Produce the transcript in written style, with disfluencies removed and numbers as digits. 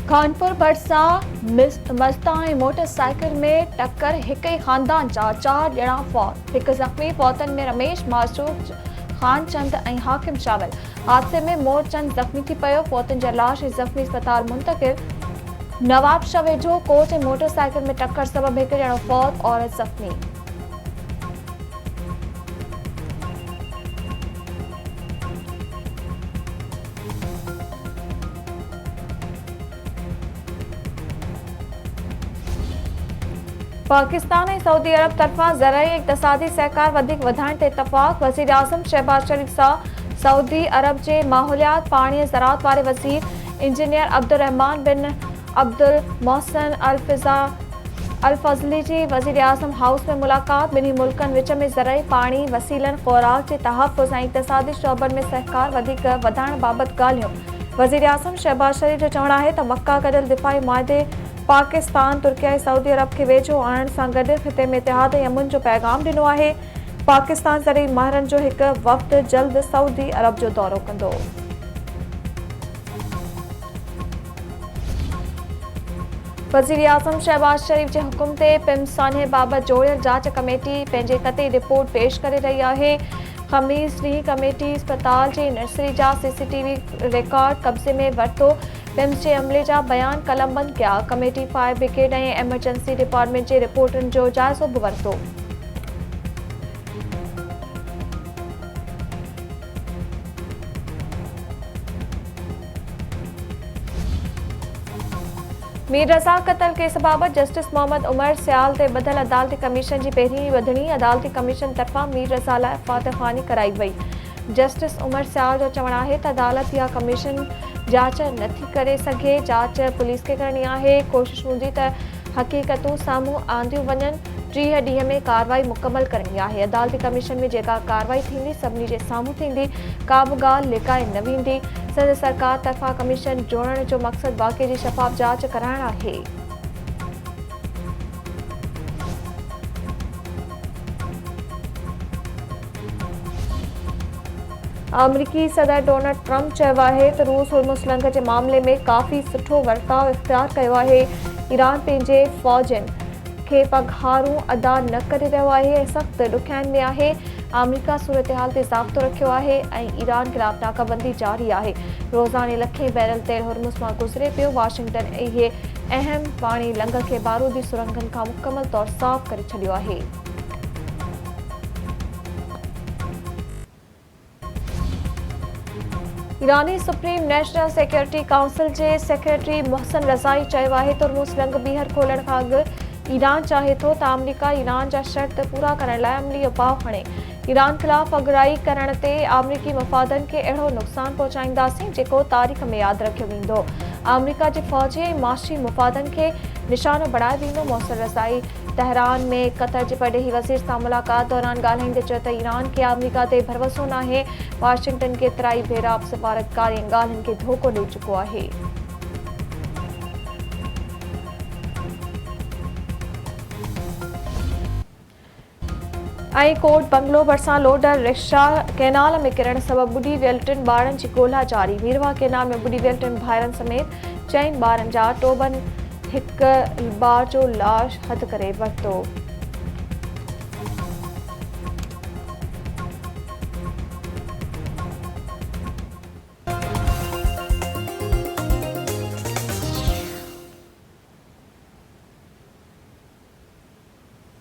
कानपुर भरिसां मस्तां मोटरसाइकिल में टक्कर, हिक ई खानदान जा 4 ॼणा फौत, हिक ज़ख़्मी। फौतन में रमेश, मासूद, खानचंद ऐं हाकिम शामिल। हादसे में मोरचंद ज़ख़्मी थी पियो। फौतन जा लाश ज़ख़्मी अस्पताल मुंतक़िल। नवाबशाह वेझो कोच ऐं मोटरसाइकिल में टक्कर सबबि हिक ॼणो फौत, औरत ज़ख़्मी। पाकिस्तान ऐं सऊदी अरब तरफ़ां ज़रई इक़्तिसादी सहकार वधीक वधाइण ते इतफ़ाक़। वज़ीर आज़म शहबाज शरीफ़ सां सऊदी अरब जे माहौलियात, पाणी ऐं ज़राअत वारे वज़ीर इंजीनियर अब्दुर्रहमान बिन अब्दुल मोहसिन अल फज़ली जी वज़ीर आज़म हाउस में मुलाक़ात। ॿिन्ही मुल्कनि विच में ज़रई, पाणी, वसीलनि, ख़ुराक जे तहफ़्फ़ुज़ ऐं इक़्तिसादी शोबनि में सहकार वधीक वधाइण बाबति ॻाल्हियूं। वज़ीर आज़म शहबाज शरीफ़ जो चवणु आहे त मक्का गॾियल दिफ़ाई मुआहिदे पाकिस्तान, तुर्की ऐं सऊदी अरब खे वेझो आणण सां गॾु ख़िते में इतिहाद ऐं अमन जो पैगाम ॾिनो आहे। पाकिस्तान ज़रई माहिरनि जो हिकु वफ़्द जल्द सऊदी अरब जो दौरो कंदो। वज़ीर आज़म शहबाज शरीफ़ जे हुकुम ते पिम्स सान्हे बाबति जोड़ियल जांच कमेटी पंहिंजे क़तई रिपोर्ट पेश करे रही आहे। ख़मीस ॾींहुं कमेटी अस्पताल जी नर्सरी जा CCTV रिकॉर्ड कब्ज़े में वरितो। पिम्स जे अमले जा बयान कलमबंद कया। कमेटी फायर ब्रिगेड ऐं एमरजेंसी डिपार्टमेंट जे रिपोर्टुनि जो जाइज़ो बि वरितो। मीर रज़ा क़त्ल केस बाबति जस्टिस मोहम्मद उमर सियाल ते ॿधल अदालती कमीशन जी पहिरीं ॿुधणी। अदालती कमीशन तरफ़ां मीर रज़ा लाइ फ़ातिहानी कराई वई। जस्टिस उमर सियाल जो चवणु आहे त अदालत या कमीशन जांच नथी करे सघे। जांच पुलिस खे करणी आहे। कोशिश हूंदी त हक़ीक़तूं साम्हूं आंदियूं वञनि। 30 ॾींहं में कार्रवाई मुकमल करणी आहे। अदालती कमीशन में जेका कार्रवाई थींदी सभिनी जे साम्हूं थींदी। का बि ॻाल्हि लिकाए न वेंदी। संद सरकार तरफ़ां कमीशन जोड़ण जो मक़सदु वाक़े जी शफ़ाफ़ जांच कराइणु आहे। अमरीकी सदर डोनाल्ड ट्रंप चयो आहे त रूस होर्मुज़ लंघ जे मामले में काफ़ी सुठो वर्ताव इख़्तियार कयो आहे। ईरान पंहिंजे फ़ौजियुनि खे पघारूं अदा न करे रहियो आहे ऐं सख़्त ॾुखियाईनि में आहे। अमरीका सूरतहाल ते ज़ाब्तो रखियो आहे ऐं ईरान ख़िलाफ़ नाकाबंदी जारी आहे। रोज़ाने लखें बैरल तेल होर्मुज़ मां गुज़रे पियो। वाशिंगटन इहे अहम पाणी लंघ खे बारूदी सुरंगनि खां मुकमल तौरु साफ़ करे छॾियो आहे। ईरानी सुप्रीम नेशनल सिक्योरिटी काउंसिल जे सेक्रेटरी मोहसिन रज़ाई चयो आहे त होर्मुज़ लंघ ॿीहर खोलण खां अॻु ईरान चाहे थो त अमरीका ईरान जा शर्त पूरा करण लाइ अमली उपाउ खणे। ईरान ख़िलाफ़ अगराई करण ते अमरीकी मफ़ादनि खे अहिड़ो नुक़सानु पहुचाईंदासीं जेको तारीख़ में यादि रखियो वेंदो। अमरीका जे फ़ौजी ऐं माशी मफ़ादनि खे निशानो बणाए वेंदो। मोहसिन रज़ाई तेहरान में क़तर जे परॾेही वज़ीर सां मुलाक़ात दौरान ॻाल्हाईंदे चयो त ईरान खे अमरीका ते भरोसो नाहे। वाशिंगटन केतिराई भेरा सफ़ारतकारी ॻाल्हियुनि खे धोखो ॾेई चुको आहे। ऐं कोट बंगलो भरिसां लोडर रिक्शा कैनाल में किरण सबबि ॿुॾी वियल 3 ॿारनि जी ॻोल्हा जारी। वीरवा कैनाल में ॿुॾी वियल 3 भाइरनि समेत 4 ॿारनि जा टोबनि हिक ॿार जो लाश हथ करे वरितो।